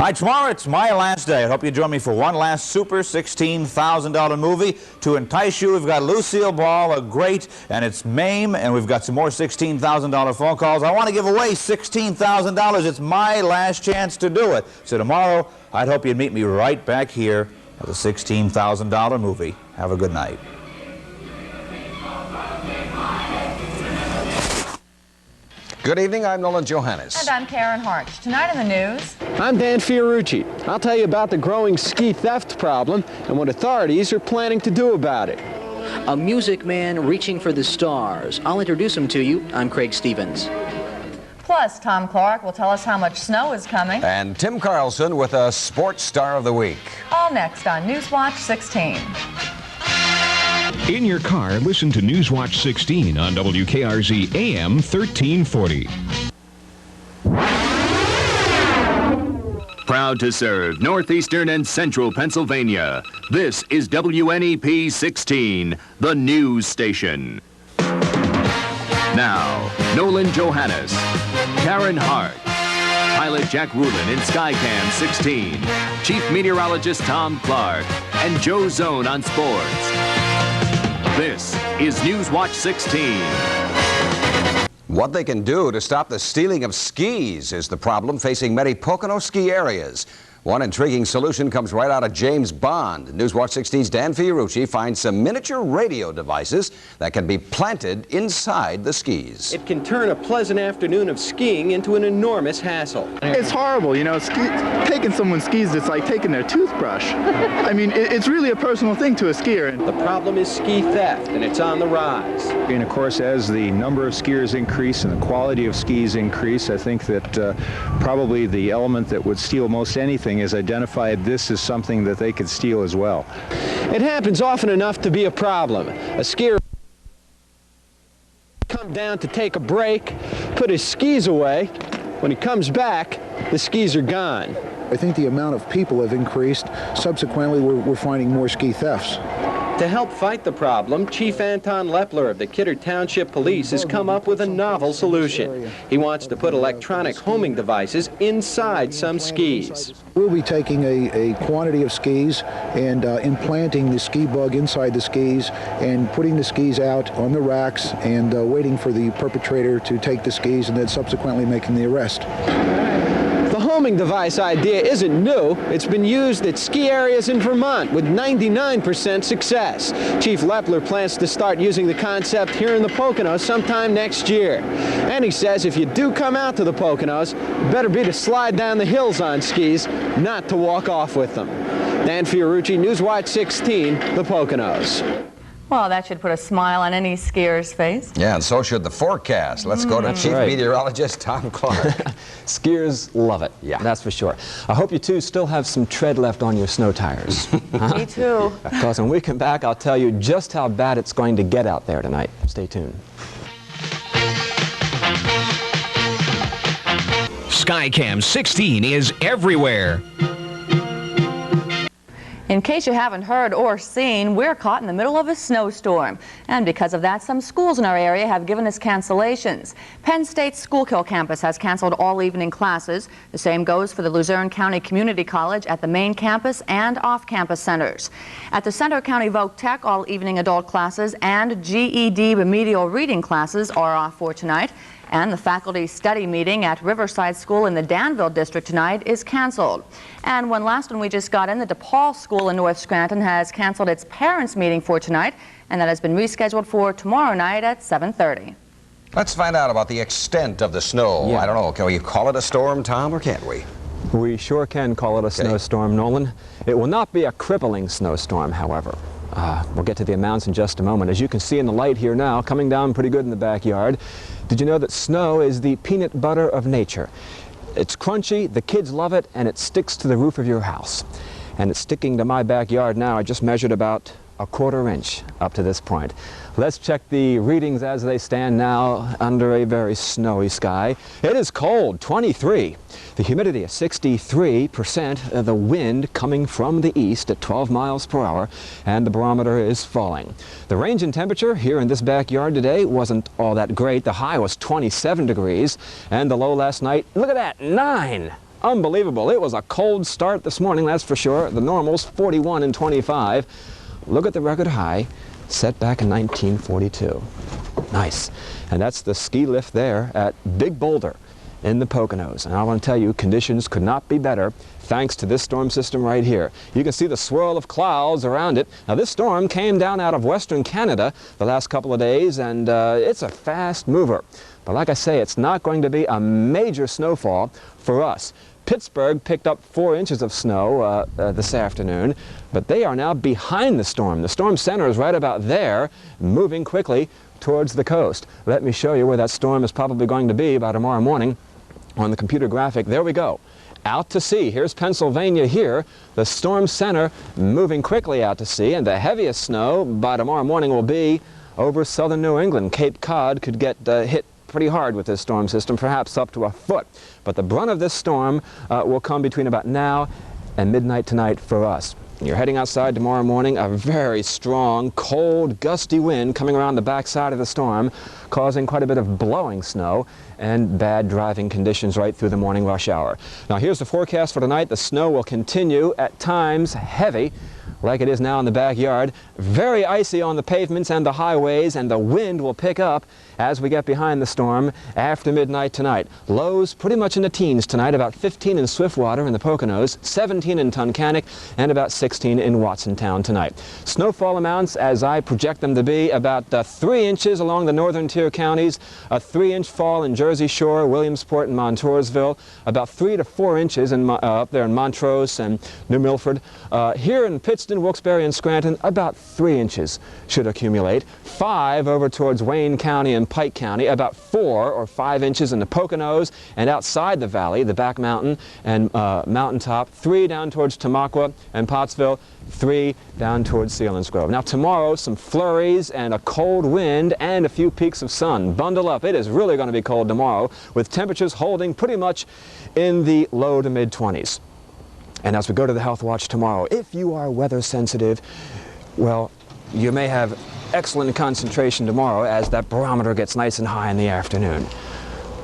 All right, tomorrow it's my last day. I hope you join me for one last super $16,000 movie. To entice you, we've got Lucille Ball, a great, and it's Mame, and we've got some more $16,000 phone calls. I want to give away $16,000. It's my last chance to do it. So tomorrow, I'd hope you'd meet me right back here at the $16,000 movie. Have a good night. Good evening, I'm Nolan Johannes. And I'm Karen Harch. Tonight in the news... I'm Dan Fiorucci. I'll tell you about the growing ski theft problem and what authorities are planning to do about it. A music man reaching for the stars. I'll introduce him to you. I'm Craig Stevens. Plus, Tom Clark will tell us how much snow is coming. And Tim Karlson with a Sports Star of the Week. All next on Newswatch 16. In your car, listen to Newswatch 16 on WKRZ AM 1340. Proud to serve Northeastern and Central Pennsylvania. This is WNEP 16, the news station. Now, Nolan Johannes, Karen Harch, pilot Jack Rulin in Skycam 16, Chief Meteorologist Tom Clark, and Joe Zone on sports. This is Newswatch 16. What they can do to stop the stealing of skis is the problem facing many Pocono ski areas. One intriguing solution comes right out of James Bond. Newswatch 16's Dan Fiorucci finds some miniature radio devices that can be planted inside the skis. It can turn a pleasant afternoon of skiing into an enormous hassle. It's horrible, you know, taking someone's skis, it's like taking their toothbrush. I mean, it's really a personal thing to a skier. The problem is ski theft, and it's on the rise. And of course, as the number of skiers increase and the quality of skis increase, I think that probably the element that would steal most anything has identified this as something that they could steal as well. It happens often enough to be a problem. A skier come down to take a break, put his skis away. When he comes back, the skis are gone. I think the amount of people have increased. Subsequently, we're finding more ski thefts. To help fight the problem, Chief Anton Lepler of the Kidder Township Police has come up with a novel solution. He wants to put electronic homing devices inside some skis. We'll be taking a quantity of skis and implanting the ski bug inside the skis and putting the skis out on the racks and waiting for the perpetrator to take the skis and then subsequently making the arrest. The homing device idea isn't new. It's been used at ski areas in Vermont with 99% success. Chief Lepler plans to start using the concept here in the Poconos sometime next year. And he says if you do come out to the Poconos, it better be to slide down the hills on skis, not to walk off with them. Dan Fiorucci, Newswatch 16, the Poconos. Well, that should put a smile on any skier's face. Yeah, and so should the forecast. Let's go to Chief Meteorologist Tom Clark. Skiers love it. Yeah, that's for sure. I hope you two still have some tread left on your snow tires. Me too. Because when we come back, I'll tell you just how bad it's going to get out there tonight. Stay tuned. Skycam 16 is everywhere. In case you haven't heard or seen, we're caught in the middle of a snowstorm. And because of that, some schools in our area have given us cancellations. Penn State's Schuylkill campus has canceled all evening classes. The same goes for the Luzerne County Community College at the main campus and off-campus centers. At the Center County Voc Tech, all evening adult classes and GED remedial reading classes are off for tonight. And the faculty study meeting at Riverside School in the Danville district tonight is canceled. And one last one we just got in, the DePaul School in North Scranton has canceled its parents meeting for tonight, and that has been rescheduled for tomorrow night at 7:30. Let's find out about the extent of the snow. Yeah. I don't know, can we call it a storm, Tom, or can't we? We sure can call it a snowstorm, Nolan. It will not be a crippling snowstorm, however. We'll get to the amounts in just a moment. As you can see in the light here now, coming down pretty good in the backyard. Did you know that snow is the peanut butter of nature? It's crunchy, the kids love it, and it sticks to the roof of your house. And it's sticking to my backyard now. I just measured about a 1/4 inch up to this point. Let's check the readings as they stand now under a very snowy sky. It is cold, 23. The humidity is 63%, the wind coming from the east at 12 miles per hour, and the barometer is falling. The range in temperature here in this backyard today wasn't all that great. The high was 27 degrees, and the low last night, look at that, 9. Unbelievable. It was a cold start this morning, that's for sure. The normals 41 and 25. Look at the record high set back in 1942. Nice. And that's the ski lift there at Big Boulder in the Poconos. And I want to tell you, conditions could not be better thanks to this storm system right here. You can see the swirl of clouds around it. Now this storm came down out of western Canada the last couple of days, and it's a fast mover. But like I say, it's not going to be a major snowfall for us. Pittsburgh picked up 4 inches of snow this afternoon, but they are now behind the storm. The storm center is right about there, moving quickly towards the coast. Let me show you where that storm is probably going to be by tomorrow morning on the computer graphic. There we go. Out to sea. Here's Pennsylvania here. The storm center moving quickly out to sea, and the heaviest snow by tomorrow morning will be over southern New England. Cape Cod could get hit pretty hard with this storm system, perhaps up to a foot. But the brunt of this storm will come between about now and midnight tonight for us. You're heading outside tomorrow morning, a very strong, cold, gusty wind coming around the backside of the storm, causing quite a bit of blowing snow and bad driving conditions right through the morning rush hour. Now here's the forecast for tonight. The snow will continue, at times heavy, like it is now in the backyard, very icy on the pavements and the highways, and the wind will pick up as we get behind the storm after midnight tonight. Lows pretty much in the teens tonight, about 15 in Swiftwater in the Poconos, 17 in Tunkhannock, and about 16 in Watsontown tonight. Snowfall amounts, as I project them to be, about 3 inches along the northern tier counties, a 3-inch fall in Jersey Shore, Williamsport, and Montoursville, about 3 to 4 inches up there in Montrose and New Milford. Here in Pittston, Wilkes-Barre, and Scranton, about 3 inches should accumulate. 5 over towards Wayne County and Pike County, about 4 or 5 inches in the Poconos, and outside the valley, the back mountain and mountaintop, 3 down towards Tamaqua and Pottsville, 3 down towards Selinsgrove. Now tomorrow, some flurries and a cold wind and a few peaks of sun. Bundle up. It is really going to be cold tomorrow, with temperatures holding pretty much in the low to mid-20s. And as we go to the Health Watch tomorrow, if you are weather sensitive, well, you may have excellent concentration tomorrow as that barometer gets nice and high in the afternoon.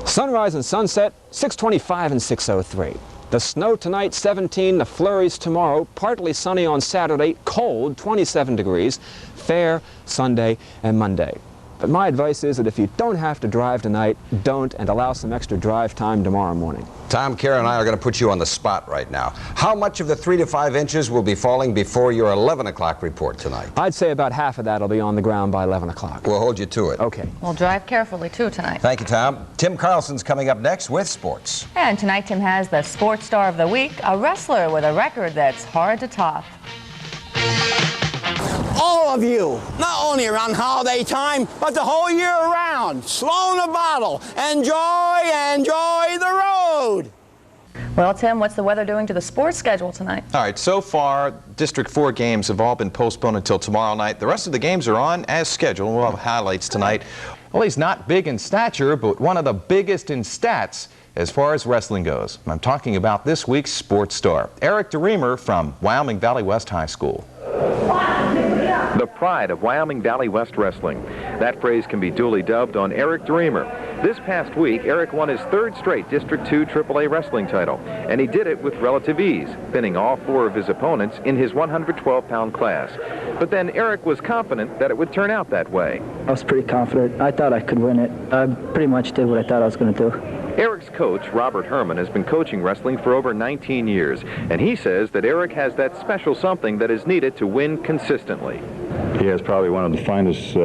Sunrise and sunset, 6:25 and 6:03. The snow tonight, 17. The flurries tomorrow. Partly sunny on Saturday. Cold, 27 degrees. Fair Sunday and Monday. But my advice is that if you don't have to drive tonight, don't, and allow some extra drive time tomorrow morning. Tom, Kara, and I are going to put you on the spot right now. How much of the 3 to 5 inches will be falling before your 11 o'clock report tonight? I'd say about half of that will be on the ground by 11 o'clock. We'll hold you to it. Okay. We'll drive carefully, too, tonight. Thank you, Tom. Tim Karlson's coming up next with sports. And tonight, Tim has the Sports Star of the Week, a wrestler with a record that's hard to top. All of you, not only around holiday time, but the whole year around. Slow in the bottle. Enjoy the road. Well, Tim, what's the weather doing to the sports schedule tonight? All right, so far, District 4 games have all been postponed until tomorrow night. The rest of the games are on as scheduled. We'll have highlights tonight. Well, he's not big in stature, but one of the biggest in stats as far as wrestling goes. I'm talking about this week's sports star, Eric DeReemer from Wyoming Valley West High School. The pride of Wyoming Valley West Wrestling. That phrase can be duly dubbed on Eric DeReemer. This past week, Eric won his 3rd straight District 2 AAA wrestling title, and he did it with relative ease, pinning all 4 of his opponents in his 112-pound class. But then Eric was confident that it would turn out that way. I was pretty confident. I thought I could win it. I pretty much did what I thought I was going to do. Eric's coach, Robert Herman, has been coaching wrestling for over 19 years, and he says that Eric has that special something that is needed to win consistently. He has probably one of the finest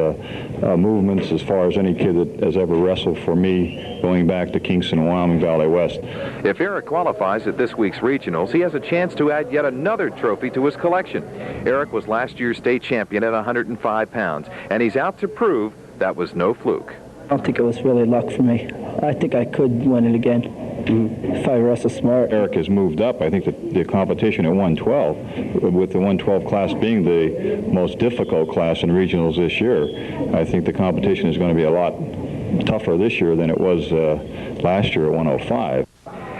movements as far as any kid that has ever wrestled for me, going back to Kingston and Wyoming Valley West. If Eric qualifies at this week's regionals, he has a chance to add yet another trophy to his collection. Eric was last year's state champion at 105 pounds, and he's out to prove that was no fluke. I don't think it was really luck for me. I think I could win it again if I wrestle smart. Eric has moved up. I think that the competition at 112, with the 112 class being the most difficult class in regionals this year, I think the competition is going to be a lot tougher this year than it was last year at 105.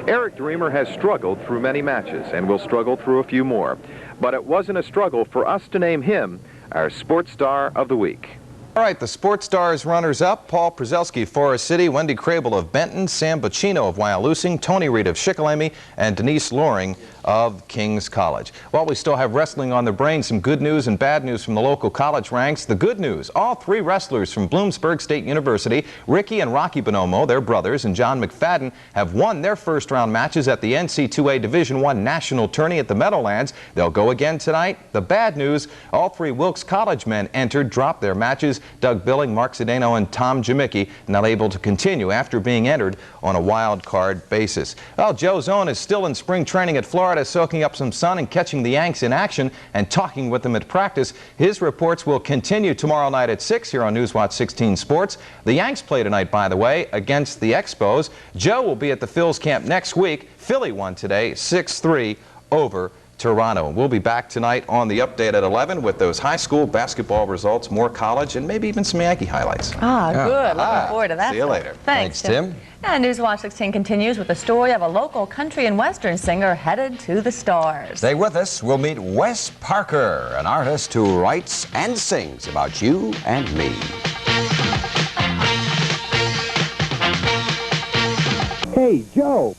Eric DeReemer has struggled through many matches and will struggle through a few more. But it wasn't a struggle for us to name him our Sports Star of the Week. All right, the Sports Stars runners-up: Paul Przelski, Forest City; Wendy Crable of Benton; Sam Bocino of Wyalusing; Tony Reed of Shikellamy; and Denise Loring of King's College. Well, we still have wrestling on the brain. Some good news and bad news from the local college ranks. The good news: all three wrestlers from Bloomsburg State University, Ricky and Rocky Bonomo, their brothers, and John McFadden, have won their first-round matches at the NC2A Division I National Tourney at the Meadowlands. They'll go again tonight. The bad news: all three Wilkes College men entered dropped their matches. Doug Billing, Mark Cedeno, and Tom Jamicki not able to continue after being entered on a wild card basis. Well, Joe Zone is still in spring training at Florida, soaking up some sun and catching the Yanks in action and talking with them at practice. His reports will continue tomorrow night at 6 here on Newswatch 16 Sports. The Yanks play tonight, by the way, against the Expos. Joe will be at the Phil's camp next week. Philly won today 6-3 over Toronto. We'll be back tonight on the update at 11 with those high school basketball results, more college, and maybe even some Yankee highlights. Good. Looking forward to that. See you later. Thanks, Tim. And Newswatch 16 continues with the story of a local country and western singer headed to the stars. Stay with us. We'll meet Wes Parker, an artist who writes and sings about you and me. Hey, Joe.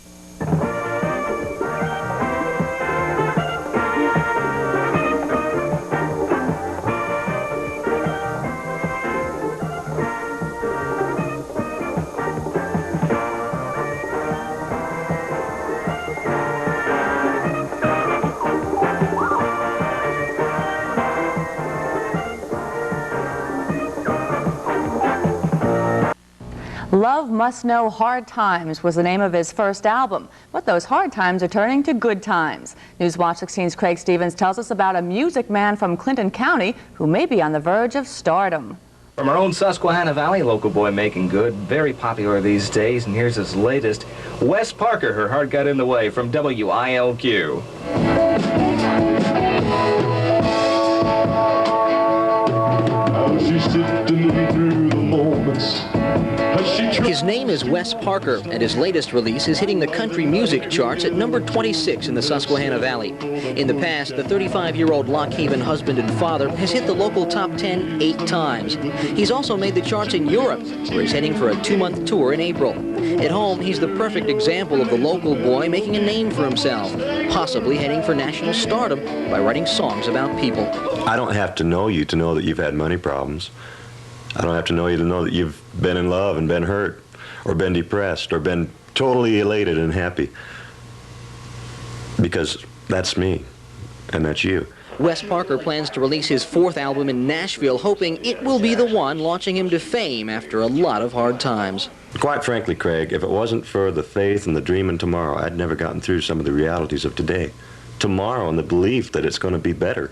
Love Must Know Hard Times was the name of his first album, but those hard times are turning to good times. Newswatch 16's Craig Stevens tells us about a music man from Clinton County who may be on the verge of stardom. From our own Susquehanna Valley, local boy making good, very popular these days, and here's his latest. Wes Parker, Her Heart Got in the Way, from WILQ. She's sifting through the moments. His name is Wes Parker, and his latest release is hitting the country music charts at number 26 in the Susquehanna Valley. In the past, the 35-year-old Lock Haven husband and father has hit the local top 10 8 times. He's also made the charts in Europe, where he's heading for a 2-month tour in April. At home, he's the perfect example of the local boy making a name for himself, possibly heading for national stardom by writing songs about people. I don't have to know you to know that you've had money problems. I don't have to know you to know that you've been in love and been hurt, or been depressed, or been totally elated and happy. Because that's me, and that's you. Wes Parker plans to release his 4th album in Nashville, hoping it will be the one launching him to fame after a lot of hard times. Quite frankly, Craig, if it wasn't for the faith and the dream in tomorrow, I'd never gotten through some of the realities of today. Tomorrow and the belief that it's going to be better.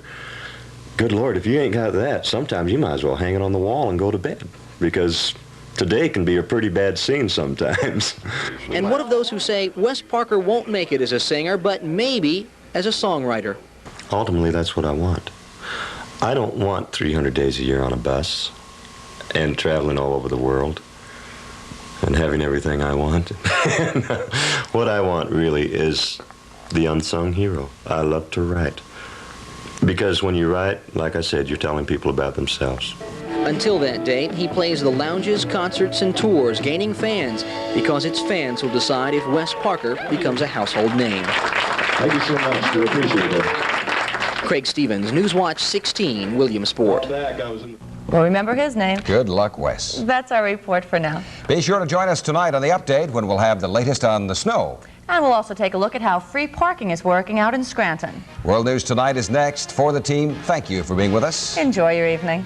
Good Lord, if you ain't got that, sometimes you might as well hang it on the wall and go to bed, because today can be a pretty bad scene sometimes. And one of those who say Wes Parker won't make it as a singer, but maybe as a songwriter. Ultimately, that's what I want. I don't want 300 days a year on a bus and traveling all over the world and having everything I want. What I want really is the unsung hero. I love to write. Because when you write, like I said, you're telling people about themselves. Until that date, he plays the lounges, concerts, and tours, gaining fans, because it's fans who'll decide if Wes Parker becomes a household name. Thank you so much. We appreciate it. Craig Stevens, Newswatch 16, Williamsport. Well, remember his name. Good luck, Wes. That's our report for now. Be sure to join us tonight on the update when we'll have the latest on the snow. And we'll also take a look at how free parking is working out in Scranton. World News Tonight is next. For the team, thank you for being with us. Enjoy your evening.